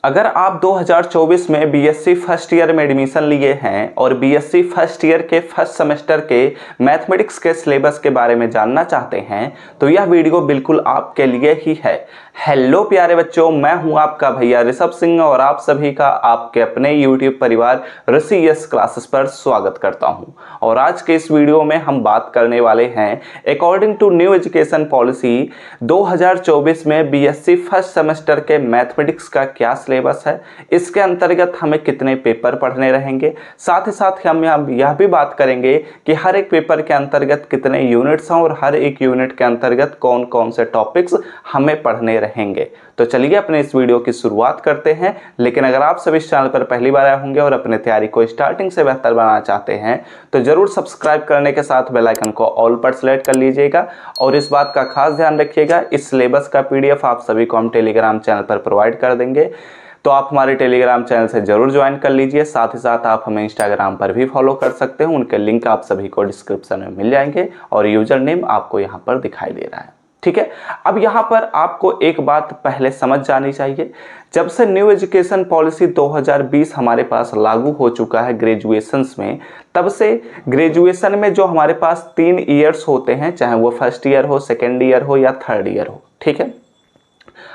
अगर आप 2024 में बीएससी फर्स्ट ईयर में एडमिशन लिए हैं और बीएससी फर्स्ट ईयर के फर्स्ट सेमेस्टर के मैथमेटिक्स के सिलेबस के बारे में जानना चाहते हैं तो यह वीडियो बिल्कुल आपके लिए ही है। हेलो प्यारे बच्चों, मैं हूं आपका भैया ऋषभ सिंह और आप सभी का आपके अपने यूट्यूब परिवार ऋषि यस क्लासेस पर स्वागत करता हूं। और आज के इस वीडियो में हम बात करने वाले हैं according to new education policy 2024 में बीएससी फर्स्ट सेमेस्टर के मैथमेटिक्स का क्या सिलेबस है, इसके अंतर्गत हमें कितने पेपर पढ़ने रहेंगे, साथ ही साथ हम यह भी बात करेंगे कि हर एक पेपर के अंतर्गत कितने यूनिट्स हैं और हर एक यूनिट के अंतर्गत कौन कौन से टॉपिक्स हमें पढ़ने रहेंगे। तो चलिए अपने इस वीडियो की शुरुआत करते हैं। लेकिन अगर आप सभी इस चैनल पर पहली बार आए होंगे और अपने तैयारी को स्टार्टिंग से बेहतर बनाना चाहते हैं तो जरूर सब्सक्राइब करने के साथ बेल आइकन को ऑल पर सेलेक्ट कर लीजिएगा। और इस बात का खास ध्यान रखिएगा, इस सिलेबस का पीडीएफ आप सभी को हम टेलीग्राम चैनल पर प्रोवाइड कर देंगे, तो आप हमारे टेलीग्राम चैनल से जरूर ज्वाइन कर लीजिए। साथ ही साथ आप हमें इंस्टाग्राम पर भी फॉलो कर सकते हैं, उनके लिंक आप सभी को डिस्क्रिप्शन में मिल जाएंगे और यूजर नेम आपको यहाँ पर दिखाई दे रहा है। ठीक है, अब यहाँ पर आपको एक बात पहले समझ जानी चाहिए। जब से न्यू एजुकेशन पॉलिसी 2020 हमारे पास लागू हो चुका है ग्रेजुएशंस में, तब से ग्रेजुएशन में जो हमारे पास 3 ईयर्स होते हैं, चाहे वो फर्स्ट ईयर हो, सेकेंड ईयर हो या थर्ड ईयर हो, ठीक है,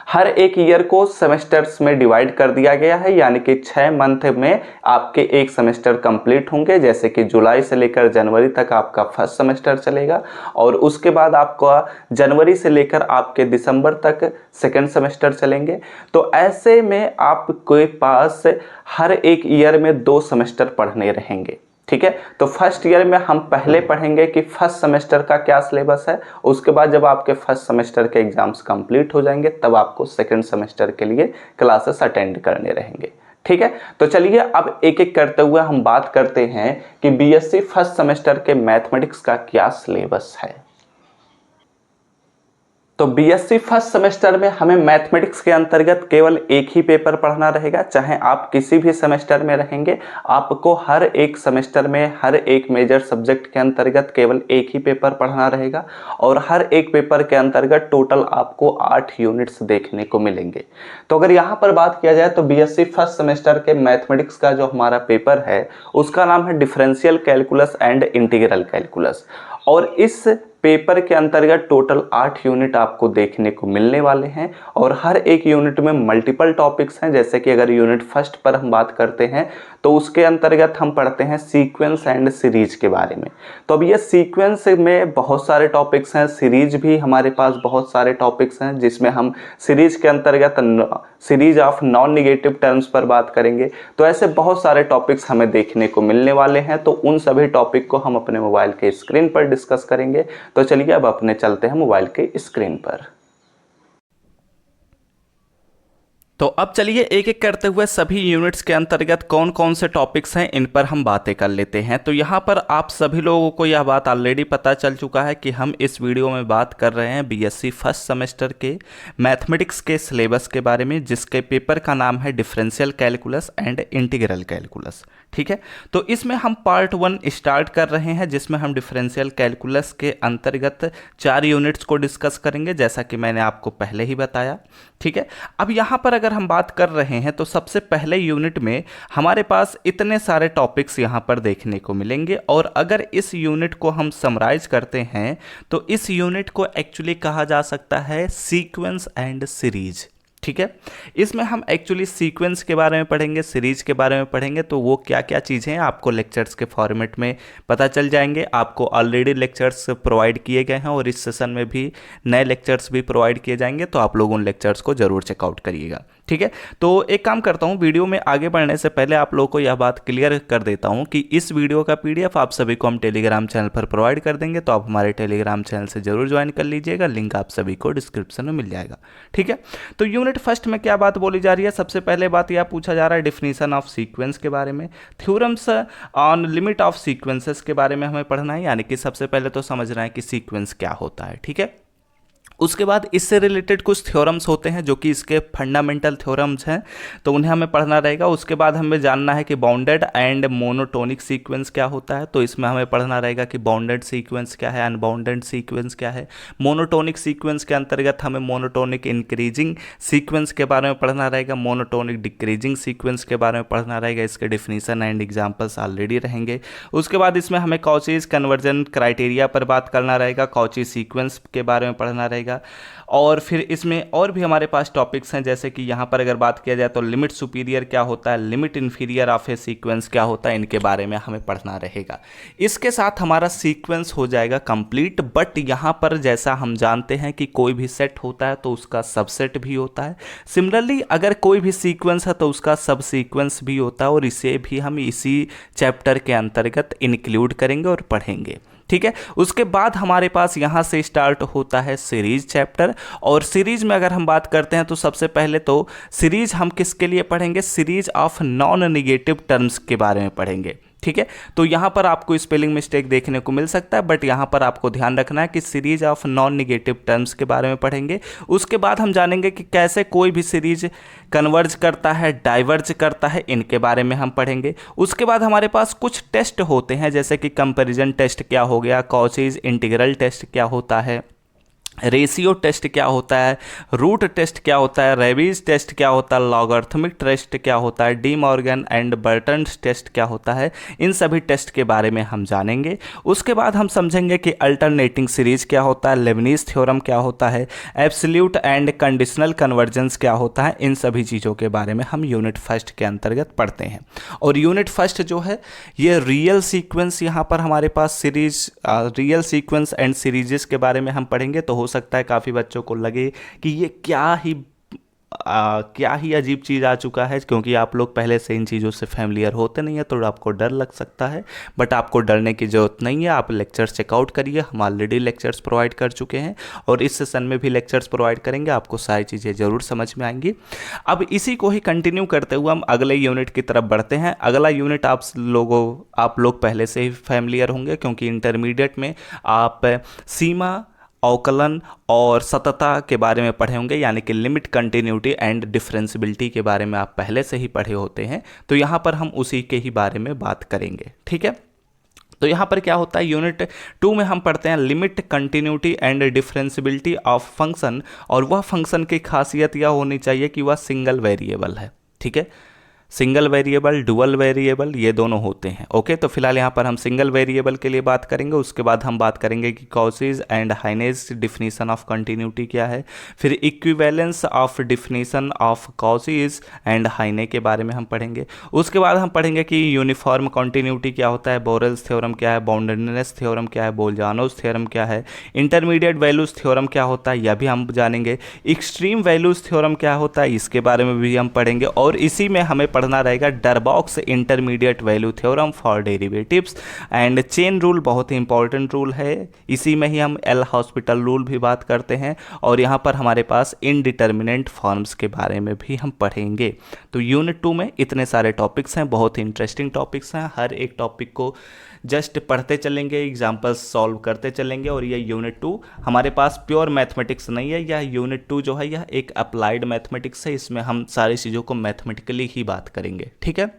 हर एक ईयर को सेमेस्टर्स में डिवाइड कर दिया गया है। यानी कि 6 मंथ में आपके एक सेमेस्टर कंप्लीट होंगे। जैसे कि जुलाई से लेकर जनवरी तक आपका फर्स्ट सेमेस्टर चलेगा और उसके बाद आपका जनवरी से लेकर आपके दिसंबर तक सेकेंड सेमेस्टर चलेंगे। तो ऐसे में आपके पास हर एक ईयर में 2 सेमेस्टर पढ़ने रहेंगे। ठीक है, तो फर्स्ट ईयर में हम पहले पढ़ेंगे कि फर्स्ट सेमेस्टर का क्या सिलेबस है। उसके बाद जब आपके फर्स्ट सेमेस्टर के एग्जाम्स कंप्लीट हो जाएंगे तब आपको सेकंड सेमेस्टर के लिए क्लासेस अटेंड करने रहेंगे। ठीक है, तो चलिए अब एक एक करते हुए हम बात करते हैं कि बीएससी फर्स्ट सेमेस्टर के मैथमेटिक्स का क्या सिलेबस है। तो बीएससी फर्स्ट सेमेस्टर में हमें मैथमेटिक्स के अंतर्गत केवल एक ही पेपर पढ़ना रहेगा। चाहे आप किसी भी सेमेस्टर में रहेंगे, आपको हर एक सेमेस्टर में हर एक मेजर सब्जेक्ट के अंतर्गत केवल एक ही पेपर पढ़ना रहेगा और हर एक पेपर के अंतर्गत टोटल आपको 8 यूनिट्स देखने को मिलेंगे। तो अगर यहाँ पर बात किया जाए तो बीएससी फर्स्ट सेमेस्टर के मैथमेटिक्स का जो हमारा पेपर है उसका नाम है differential calculus and integral calculus. और इस पेपर के अंतर्गत टोटल 8 यूनिट आपको देखने को मिलने वाले हैं और हर एक यूनिट में मल्टीपल टॉपिक्स हैं। जैसे कि अगर यूनिट फर्स्ट पर हम बात करते हैं तो उसके अंतर्गत हम पढ़ते हैं सीक्वेंस एंड सीरीज के बारे में। तो अब ये सीक्वेंस में बहुत सारे टॉपिक्स हैं, सीरीज भी हमारे पास बहुत सारे टॉपिक्स हैं, जिसमें हम सीरीज के अंतर्गत series of non negative terms पर बात करेंगे। तो ऐसे बहुत सारे टॉपिक्स हमें देखने को मिलने वाले हैं। तो उन सभी टॉपिक को हम अपने मोबाइल के स्क्रीन पर डिस्कस करेंगे। तो चलिए अब अपने चलते हैं मोबाइल के स्क्रीन पर। तो अब चलिए एक एक करते हुए सभी यूनिट्स के अंतर्गत कौन कौन से टॉपिक्स हैं इन पर हम बातें कर लेते हैं। तो यहाँ पर आप सभी लोगों को यह बात ऑलरेडी पता चल चुका है कि हम इस वीडियो में बात कर रहे हैं बीएससी फर्स्ट सेमेस्टर के मैथमेटिक्स के सिलेबस के बारे में, जिसके पेपर का नाम है differential calculus and integral calculus. ठीक है, तो इसमें हम पार्ट 1 स्टार्ट कर रहे हैं, जिसमें हम डिफरेंशियल कैलकुलस के अंतर्गत 4 यूनिट्स को डिस्कस करेंगे, जैसा कि मैंने आपको पहले ही बताया। ठीक है, अब यहाँ पर अगर हम बात कर रहे हैं तो सबसे पहले यूनिट में हमारे पास इतने सारे टॉपिक्स यहाँ पर देखने को मिलेंगे। और अगर इस यूनिट को हम समराइज करते हैं तो इस यूनिट को एक्चुअली कहा जा सकता है सीक्वेंस एंड सीरीज। ठीक है, इसमें हम एक्चुअली सीक्वेंस के बारे में पढ़ेंगे, सीरीज के बारे में पढ़ेंगे। तो वो क्या क्या चीज़ें हैं आपको लेक्चर्स के फॉर्मेट में पता चल जाएंगे। आपको ऑलरेडी लेक्चर्स प्रोवाइड किए गए हैं और इस सेशन में भी नए लेक्चर्स भी प्रोवाइड किए जाएंगे, तो आप लोग उन लेक्चर्स को जरूर चेकआउट करिएगा। ठीक है, तो एक काम करता हूँ, वीडियो में आगे बढ़ने से पहले आप लोगों को यह बात क्लियर कर देता हूँ कि इस वीडियो का पीडीएफ आप सभी को हम टेलीग्राम चैनल पर प्रोवाइड कर देंगे। तो आप हमारे टेलीग्राम चैनल से जरूर ज्वाइन कर लीजिएगा, लिंक आप सभी को डिस्क्रिप्शन में मिल जाएगा। ठीक है, तो यूनिट फर्स्ट में क्या बात बोली जा रही है? सबसे पहले बात यह पूछा जा रहा है डिफिनीशन ऑफ सीक्वेंस के बारे में, theorems on limit of sequences के बारे में हमें पढ़ना है। यानी कि सबसे पहले तो समझना है कि सीक्वेंस क्या होता है। ठीक है, उसके बाद इससे रिलेटेड कुछ थ्योरम्स होते हैं जो कि इसके फंडामेंटल थ्योरम्स हैं, तो उन्हें हमें पढ़ना रहेगा। उसके बाद हमें जानना है कि बाउंडेड एंड मोनोटोनिक सीक्वेंस क्या होता है, तो इसमें हमें पढ़ना रहेगा कि बाउंडेड सीक्वेंस क्या है, अनबाउंडेड सीक्वेंस क्या है। मोनोटोनिक सीक्वेंस के अंतर्गत हमें मोनोटोनिक इंक्रीजिंग सीक्वेंस के बारे में पढ़ना रहेगा, मोनोटोनिक डिक्रीजिंग सीक्वेंस के बारे में पढ़ना रहेगा। इसके डिफिनीशन एंड एग्जाम्पल्स ऑलरेडी रहेंगे। उसके बाद इसमें हमें कॉचीज कन्वर्जन क्राइटेरिया पर बात करना रहेगा, कॉची सीक्वेंस के बारे में पढ़ना रहेगा। और फिर इसमें और भी हमारे पास टॉपिक्स हैं, जैसे कि यहाँ पर अगर बात किया जाए तो लिमिट सुपीरियर क्या होता है, limit inferior of A sequence क्या होता है, इनके बारे में हमें पढ़ना रहेगा। इसके साथ हमारा सीक्वेंस हो जाएगा कंप्लीट। बट यहाँ पर जैसा हम जानते हैं कि कोई भी सेट होता है तो उसका सबसेट भी होता है, सिमिलरली अगर कोई भी सीक्वेंस है तो उसका सब सीक्वेंस भी होता है, और इसे भी हम इसी चैप्टर के अंतर्गत इंक्लूड करेंगे और पढ़ेंगे। ठीक है। उसके बाद हमारे पास यहाँ से स्टार्ट होता है सीरीज चैप्टर, और सीरीज में अगर हम बात करते हैं तो सबसे पहले तो सीरीज हम किसके लिए पढ़ेंगे, series of non negative terms के बारे में पढ़ेंगे। ठीक है। तो यहाँ पर आपको स्पेलिंग मिस्टेक देखने को मिल सकता है, बट यहाँ पर आपको ध्यान रखना है कि series of non negative terms के बारे में पढ़ेंगे। उसके बाद हम जानेंगे कि कैसे कोई भी सीरीज कन्वर्ज करता है, डाइवर्ज करता है, इनके बारे में हम पढ़ेंगे। उसके बाद हमारे पास कुछ टेस्ट होते हैं, जैसे कि कंपैरिजन टेस्ट क्या हो गया, कॉचीज इंटीग्रल टेस्ट क्या होता है, रेशियो टेस्ट क्या होता है, रूट टेस्ट क्या होता है, रेबीज टेस्ट क्या होता है, लॉगरिथमिक टेस्ट क्या होता है, De Morgan and Burton test क्या होता है, इन सभी टेस्ट के बारे में हम जानेंगे। उसके बाद हम समझेंगे कि अल्टरनेटिंग सीरीज क्या होता है, लेबनीज थ्योरम क्या होता है, एब्सोल्यूट एंड कंडीशनल कन्वर्जेंस क्या होता है, इन सभी चीज़ों के बारे में हम यूनिट फर्स्ट के अंतर्गत पढ़ते हैं। और यूनिट फर्स्ट जो है ये रियल सीक्वेंस, यहाँ पर हमारे पास series real sequence and series के बारे में हम पढ़ेंगे। तो हो सकता है काफ़ी बच्चों को लगे कि ये क्या ही अजीब चीज़ आ चुका है, क्योंकि आप लोग पहले से इन चीज़ों से फैमिलियर होते नहीं है, तो आपको डर लग सकता है। बट आपको डरने की ज़रूरत नहीं है, आप लेक्चर्स चेकआउट करिए, हम ऑलरेडी लेक्चर्स प्रोवाइड कर चुके हैं और इस सेशन में भी लेक्चर्स प्रोवाइड करेंगे, आपको सारी चीज़ें ज़रूर समझ में आएंगी। अब इसी को ही कंटिन्यू करते हुए हम अगले यूनिट की तरफ बढ़ते हैं। अगला यूनिट आप लोग पहले से ही फैमिलियर होंगे, क्योंकि इंटरमीडिएट में आप सीमा, अवकलन और सततता के बारे में पढ़े होंगे, यानी कि लिमिट, कंटिन्यूटी एंड डिफरेंशिबिलिटी के बारे में आप पहले से ही पढ़े होते हैं। तो यहाँ पर हम उसी के ही बारे में बात करेंगे। ठीक है। तो यहाँ पर क्या होता है, यूनिट 2 में हम पढ़ते हैं limit, continuity and differentiability of function, और वह फंक्शन की खासियत यह होनी चाहिए कि वह सिंगल वेरिएबल है। ठीक है। सिंगल वेरिएबल, डुअल वेरिएबल, ये दोनों होते हैं। ओके। तो फिलहाल यहाँ पर हम सिंगल वेरिएबल के लिए बात करेंगे। उसके बाद हम बात करेंगे कि Cauchy's and Heine's definition of continuity क्या है, फिर equivalence of definition of Cauchy's and Heine के बारे में हम पढ़ेंगे। उसके बाद हम पढ़ेंगे कि यूनिफॉर्म कंटिन्यूटी क्या होता है, बोरेल्स थ्योरम क्या है, बाउंडेडनेस थ्योरम क्या है, बोल्जानोस थ्योरम क्या है, इंटरमीडिएट वैल्यूज थ्योरम क्या होता है, यह भी हम जानेंगे। एक्सट्रीम वैल्यूज थ्योरम क्या होता है, इसके बारे में भी हम पढ़ेंगे। और इसी में हमें पढ़ना रहेगा Darboux's intermediate value theorem for derivatives and chain rule, बहुत ही इंपॉर्टेंट रूल है। इसी में ही हम एल हॉस्पिटल रूल भी बात करते हैं, और यहाँ पर हमारे पास इनडिटर्मिनेंट फॉर्म्स के बारे में भी हम पढ़ेंगे। तो यूनिट 2 में इतने सारे टॉपिक्स हैं, बहुत ही इंटरेस्टिंग टॉपिक्स हैं। हर एक टॉपिक को जस्ट पढ़ते चलेंगे, एग्जाम्पल्स सॉल्व करते चलेंगे। और यह यूनिट 2 हमारे पास प्योर मैथमेटिक्स नहीं है, यह यूनिट 2 जो है यह एक अप्लाइड मैथमेटिक्स है, इसमें हम सारी चीज़ों को मैथमेटिकली ही बात करेंगे। ठीक है।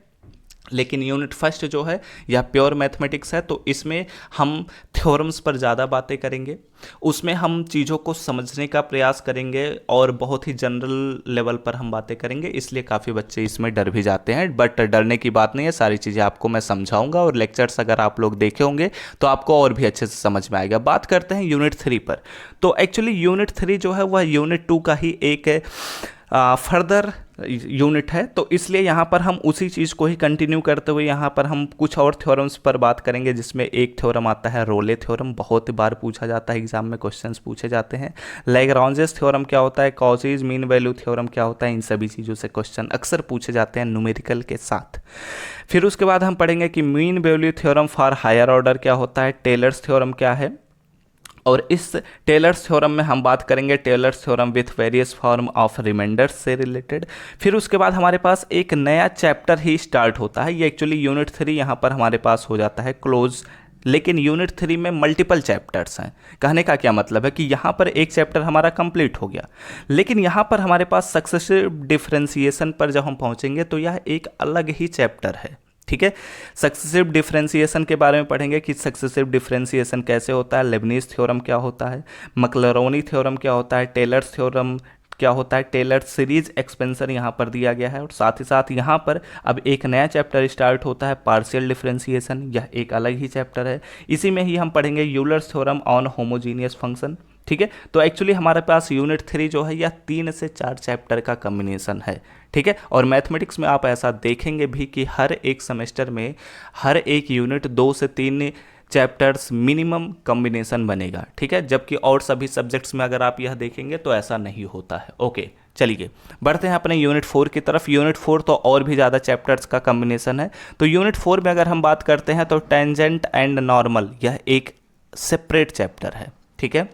लेकिन यूनिट फर्स्ट जो है यह प्योर मैथमेटिक्स है, तो इसमें हम थ्योरम्स पर ज़्यादा बातें करेंगे, उसमें हम चीज़ों को समझने का प्रयास करेंगे और बहुत ही जनरल लेवल पर हम बातें करेंगे। इसलिए काफ़ी बच्चे इसमें डर भी जाते हैं, बट डरने की बात नहीं है, सारी चीज़ें आपको मैं समझाऊंगा, और लेक्चर्स अगर आप लोग देखे होंगे तो आपको और भी अच्छे से समझ में आएगा। बात करते हैं यूनिट 3 पर। तो एक्चुअली यूनिट 3 जो है वह यूनिट 2 का ही एक फर्दर यूनिट है, तो इसलिए यहाँ पर हम उसी चीज़ को ही कंटिन्यू करते हुए यहाँ पर हम कुछ और थ्योरम्स पर बात करेंगे, जिसमें एक थ्योरम आता है रोले थ्योरम, बहुत बार पूछा जाता है, एग्जाम में क्वेश्चंस पूछे जाते हैं। लैग्रांजेस थ्योरम क्या होता है, कॉचीज मीन वैल्यू थ्योरम क्या होता है, इन सभी चीज़ों से क्वेश्चन अक्सर पूछे जाते हैं न्यूमेरिकल के साथ। फिर उसके बाद हम पढ़ेंगे कि mean value theorem for higher order क्या होता है, टेलर्स थ्योरम क्या है, और इस टेलर्स थ्योरम में हम बात करेंगे Taylor's theorem with various form of reminders से रिलेटेड। फिर उसके बाद हमारे पास एक नया चैप्टर ही स्टार्ट होता है, ये एक्चुअली यूनिट 3 यहाँ पर हमारे पास हो जाता है क्लोज लेकिन यूनिट 3 में मल्टीपल चैप्टर्स हैं। कहने का क्या मतलब है कि यहाँ पर एक चैप्टर हमारा कंप्लीट हो गया, लेकिन यहाँ पर हमारे पास सक्सेसिव डिफरेंशिएशन पर जब हम पहुँचेंगे तो यह एक अलग ही चैप्टर है। ठीक है, सक्सेसिव डिफरेंशिएशन के बारे में पढ़ेंगे कि सक्सेसिव डिफरेंशिएशन कैसे होता है, लेबनीज थ्योरम क्या होता है, मैक्लरोनी थ्योरम क्या होता है, टेलर्स थ्योरम क्या होता है, टेलर सीरीज एक्सपेंशन यहाँ पर दिया गया है। और साथ ही साथ यहाँ पर अब एक नया चैप्टर स्टार्ट होता है, पार्शियल डिफरेंशिएशन। यह एक अलग ही चैप्टर है। इसी में ही हम पढ़ेंगे Euler's theorem on homogeneous function. ठीक है, तो एक्चुअली हमारे पास यूनिट 3 जो है यह 3 से 4 चैप्टर का कम्बिनेशन है। ठीक है, और मैथमेटिक्स में आप ऐसा देखेंगे भी कि हर एक सेमेस्टर में हर एक यूनिट 2 से 3 चैप्टर्स मिनिमम कॉम्बिनेशन बनेगा। ठीक है, जबकि और सभी सब्जेक्ट्स में अगर आप यह देखेंगे तो ऐसा नहीं होता है। ओके, चलिए बढ़ते हैं अपने यूनिट 4 की तरफ। यूनिट 4 तो और भी ज़्यादा चैप्टर्स का कॉम्बिनेशन है। तो यूनिट 4 में अगर हम बात करते हैं तो टेंजेंट एंड नॉर्मल यह एक सेपरेट चैप्टर है। ठीक है,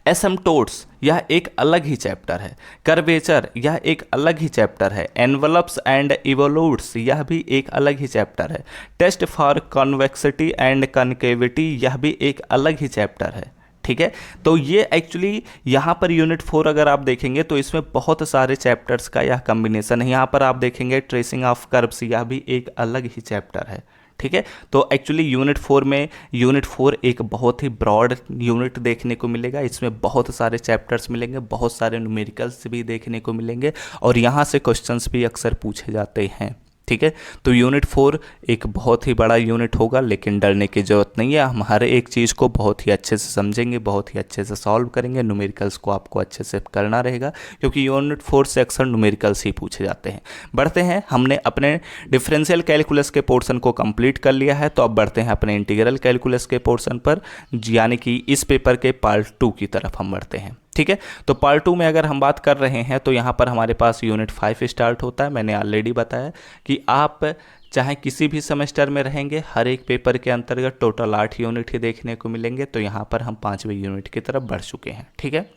एसिम्प्टोट्स यह एक अलग ही चैप्टर है। कर्वेचर यह एक अलग ही चैप्टर है। एनवलप्स एंड इवोल्यूट्स यह भी एक अलग ही चैप्टर है। Test for convexity and concavity यह भी एक अलग ही चैप्टर है। ठीक है, तो ये एक्चुअली यहाँ पर यूनिट 4 अगर आप देखेंगे तो इसमें बहुत सारे चैप्टर्स का यह कम्बिनेशन है। यहाँ पर आप देखेंगे ट्रेसिंग ऑफ कर्व्स, यह भी एक अलग ही चैप्टर है। ठीक है, तो एक्चुअली यूनिट 4 में यूनिट 4 एक बहुत ही ब्रॉड यूनिट देखने को मिलेगा। इसमें बहुत सारे चैप्टर्स मिलेंगे, बहुत सारे न्यूमेरिकल्स भी देखने को मिलेंगे और यहाँ से क्वेश्चंस भी अक्सर पूछे जाते हैं। ठीक है, तो यूनिट 4 एक बहुत ही बड़ा यूनिट होगा, लेकिन डरने की ज़रूरत नहीं है। हम हर एक चीज़ को बहुत ही अच्छे से समझेंगे, बहुत ही अच्छे से सॉल्व करेंगे। न्यूमेरिकल्स को आपको अच्छे से करना रहेगा, क्योंकि यूनिट 4 से अक्सर न्यूमेरिकल्स ही पूछे जाते हैं। बढ़ते हैं, हमने अपने डिफरेंशियल कैलकुलस के पोर्शन को कंप्लीट कर लिया है, तो अब बढ़ते हैं अपने इंटीग्रल कैलकुलस के पोर्शन पर, यानी कि इस पेपर के पार्ट 2 की तरफ हम बढ़ते हैं। ठीक है, तो पार्ट 2 में अगर हम बात कर रहे हैं तो यहाँ पर हमारे पास यूनिट 5 स्टार्ट होता है। मैंने ऑलरेडी बताया कि आप चाहे किसी भी सेमेस्टर में रहेंगे, हर एक पेपर के अंतर्गत टोटल 8 यूनिट ही देखने को मिलेंगे। तो यहाँ पर हम 5वें यूनिट की तरफ बढ़ चुके हैं। ठीक है,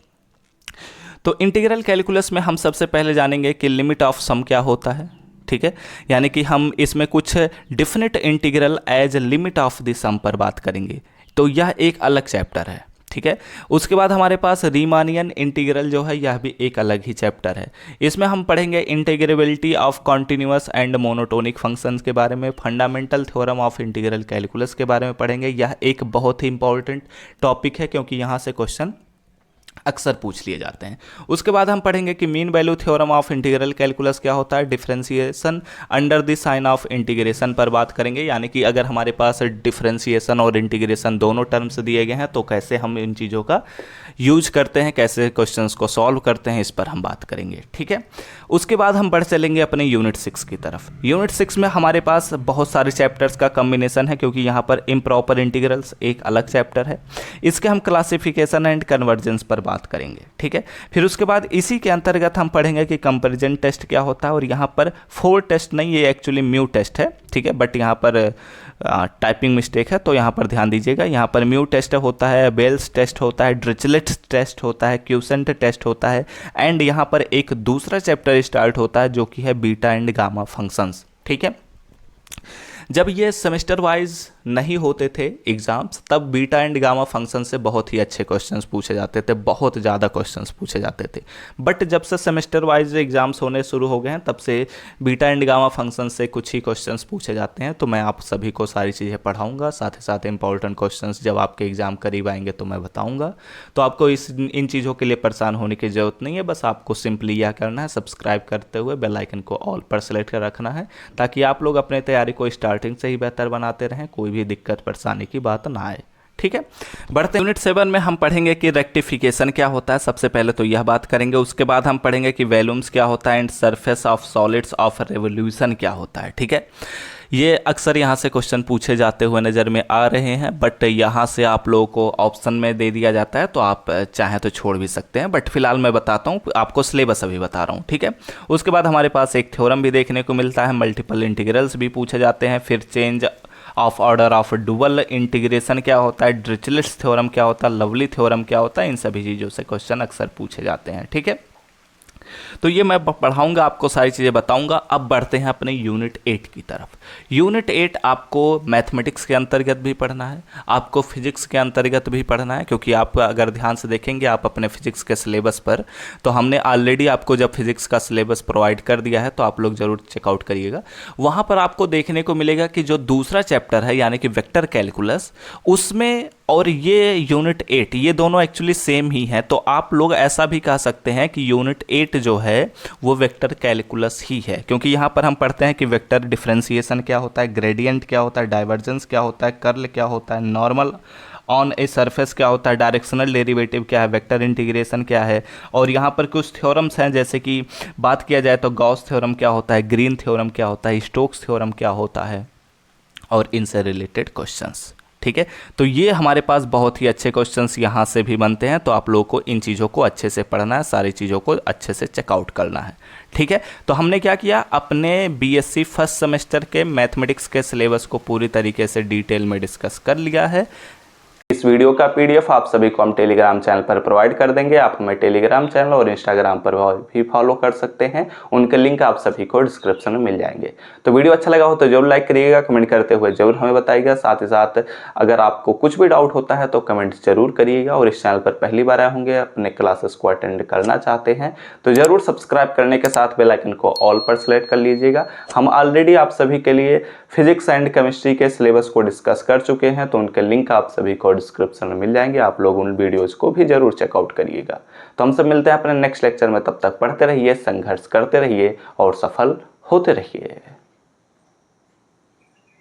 तो इंटीग्रल कैलकुलस में हम सबसे पहले जानेंगे कि लिमिट ऑफ सम क्या होता है। ठीक है, यानी कि हम इसमें कुछ definite integral as limit of the sum पर बात करेंगे, तो यह एक अलग चैप्टर है। ठीक है, उसके बाद हमारे पास रीमानियन इंटीग्रल जो है यह भी एक अलग ही चैप्टर है। इसमें हम पढ़ेंगे integrability of continuous and monotonic functions के बारे में, fundamental theorem of integral calculus के बारे में पढ़ेंगे। यह एक बहुत ही इंपॉर्टेंट टॉपिक है, क्योंकि यहाँ से क्वेश्चन अक्सर पूछ लिए जाते हैं। उसके बाद हम पढ़ेंगे कि mean value theorem of integral calculus क्या होता है, differentiation under the sign of integration पर बात करेंगे, यानी कि अगर हमारे पास डिफरेंशिएशन और इंटीग्रेशन दोनों टर्म्स दिए गए हैं तो कैसे हम इन चीज़ों का यूज करते हैं, कैसे क्वेश्चंस को सॉल्व करते हैं, इस पर हम बात करेंगे। ठीक है, उसके बाद हम बढ़ चलेंगे अपने यूनिट 6 की तरफ। यूनिट 6 में हमारे पास बहुत सारे चैप्टर्स का कम्बिनेशन है, क्योंकि यहाँ पर इम्प्रॉपर इंटीग्रल्स एक अलग चैप्टर है। इसके हम क्लासिफिकेशन एंड कन्वर्जेंस पर बात करेंगे। ठीक है, फिर उसके बाद इसी के अंतर्गत हम पढ़ेंगे कि कंपैरिजन टेस्ट क्या होता है, और यहाँ पर 4 टेस्ट नहीं, ये एक्चुअली म्यू टेस्ट है। ठीक है, बट यहाँ पर टाइपिंग मिस्टेक है, तो यहाँ पर ध्यान दीजिएगा। यहाँ पर म्यू टेस्ट होता है, बेल्स टेस्ट होता है, ड्रिचलेट टेस्ट होता है, क्यूसेंट टेस्ट होता है, एंड यहाँ पर एक दूसरा चैप्टर स्टार्ट होता है जो कि है बीटा एंड गामा फंक्शंस। ठीक है, जब ये सेमेस्टर वाइज नहीं होते थे एग्जाम्स, तब बीटा एंड गामा फंक्शन से बहुत ही अच्छे क्वेश्चंस पूछे जाते थे, बहुत ज़्यादा क्वेश्चंस पूछे जाते थे। बट जब से सेमेस्टर वाइज एग्जाम्स होने शुरू हो गए हैं, तब से बीटा एंड गामा फंक्शन से कुछ ही क्वेश्चंस पूछे जाते हैं। तो मैं आप सभी को सारी चीज़ें पढ़ाऊँगा, साथ ही साथ इंपॉर्टेंट क्वेश्चंस जब आपके एग्जाम करीब आएंगे तो मैं बताऊँगा। तो आपको इन चीज़ों के लिए परेशान होने की ज़रूरत नहीं है। बस आपको सिंपली यह करना है, सब्सक्राइब करते हुए बेल आइकन को ऑल पर सेलेक्ट कर रखना है, ताकि आप लोग अपने तैयारी को स्टार्टिंग से ही बेहतर बनाते रहें, कोई भी दिक्कत परेशानी की बात ना आए। ठीक है, बढ़ते यूनिट 7 में हम पढ़ेंगे कि रेक्टिफिकेशन क्या होता है। सबसे पहले तो यह बात करेंगे। उसके बाद हम पढ़ेंगे कि वॉल्यूम्स क्या होता है and surface of solids of revolution क्या होता है। ठीक है, ये अक्सर यहाँ से क्वेश्चन पूछे जाते हुए नज़र में आ रहे हैं, बट यहाँ से आप लोगों को ऑप्शन में दे दिया जाता है, तो आप चाहें तो छोड़ भी सकते हैं, बट फिलहाल मैं बताता हूँ, आपको सिलेबस अभी बता रहा हूँ। ठीक है, उसके बाद हमारे पास एक थ्योरम भी देखने को मिलता है, मल्टीपल इंटीग्रल्स भी पूछे जाते हैं, फिर change of order of dual integration क्या होता है, डिरिचलेट्स थ्योरम क्या होता है, लवली थ्योरम क्या होता है, इन सभी चीज़ों से क्वेश्चन अक्सर पूछे जाते हैं। ठीक है, तो ये मैं पढ़ाऊंगा, आपको सारी चीज़ें बताऊंगा। अब बढ़ते हैं अपने यूनिट 8 की तरफ। यूनिट 8 आपको मैथमेटिक्स के अंतर्गत भी पढ़ना है, आपको फिजिक्स के अंतर्गत भी पढ़ना है, क्योंकि आप अगर ध्यान से देखेंगे आप अपने फिजिक्स के सिलेबस पर, तो हमने ऑलरेडी आपको जब फिजिक्स का सिलेबस प्रोवाइड कर दिया है, तो आप लोग जरूर चेकआउट करिएगा। वहाँ पर आपको देखने को मिलेगा कि जो दूसरा चैप्टर है यानी कि वेक्टर कैलकुलस, उसमें और ये यूनिट 8 ये दोनों एक्चुअली सेम ही हैं। तो आप लोग ऐसा भी कह सकते हैं कि यूनिट 8 जो है वो वेक्टर कैलकुलस ही है, क्योंकि यहाँ पर हम पढ़ते हैं कि वेक्टर डिफरेंशिएशन क्या होता है, ग्रेडियंट क्या होता है, डाइवर्जेंस क्या होता है, कर्ल क्या होता है, नॉर्मल ऑन ए सरफेस क्या होता है, डायरेक्शनल डेरिवेटिव क्या है, वेक्टर इंटीग्रेशन क्या है। और यहाँ पर कुछ थ्योरम्स हैं, जैसे कि बात किया जाए तो गॉस थ्योरम क्या होता है, ग्रीन थ्योरम क्या होता है, स्टोक्स थ्योरम क्या होता है, और इनसे रिलेटेड क्वेश्चंस। ठीक है, तो ये हमारे पास बहुत ही अच्छे क्वेश्चंस यहाँ से भी बनते हैं, तो आप लोगों को इन चीज़ों को अच्छे से पढ़ना है, सारी चीज़ों को अच्छे से चेकआउट करना है। ठीक है, तो हमने क्या किया, अपने बीएससी फर्स्ट सेमेस्टर के मैथमेटिक्स के सिलेबस को पूरी तरीके से डिटेल में डिस्कस कर लिया है। इस वीडियो का पीडीएफ आप सभी को हम टेलीग्राम चैनल पर प्रोवाइड कर देंगे। आप हमें टेलीग्राम चैनल और इंस्टाग्राम पर भी फॉलो कर सकते हैं, उनके लिंक आप सभी को डिस्क्रिप्शन में मिल जाएंगे। तो वीडियो अच्छा लगा हो तो जरूर लाइक करिएगा, कमेंट करते हुए जरूर हमें बताइएगा। साथ ही साथ अगर आपको कुछ भी डाउट होता है तो कमेंट जरूर करिएगा, और इस चैनल पर पहली बार आए होंगे, अपने क्लासेस को अटेंड करना चाहते हैं तो जरूर सब्सक्राइब करने के साथ बेल आइकन को ऑल पर सेलेक्ट कर लीजिएगा। हम ऑलरेडी आप सभी के लिए फिजिक्स एंड केमिस्ट्री के सिलेबस को डिस्कस कर चुके हैं, तो उनके लिंक आप सभी को डिस्क्रिप्शन में मिल जाएंगे। आप लोग उन वीडियोस को भी जरूर चेकआउट करिएगा। तो हम सब मिलते हैं अपने नेक्स्ट लेक्चर में, तब तक पढ़ते रहिए, संघर्ष करते रहिए और सफल होते रहिए।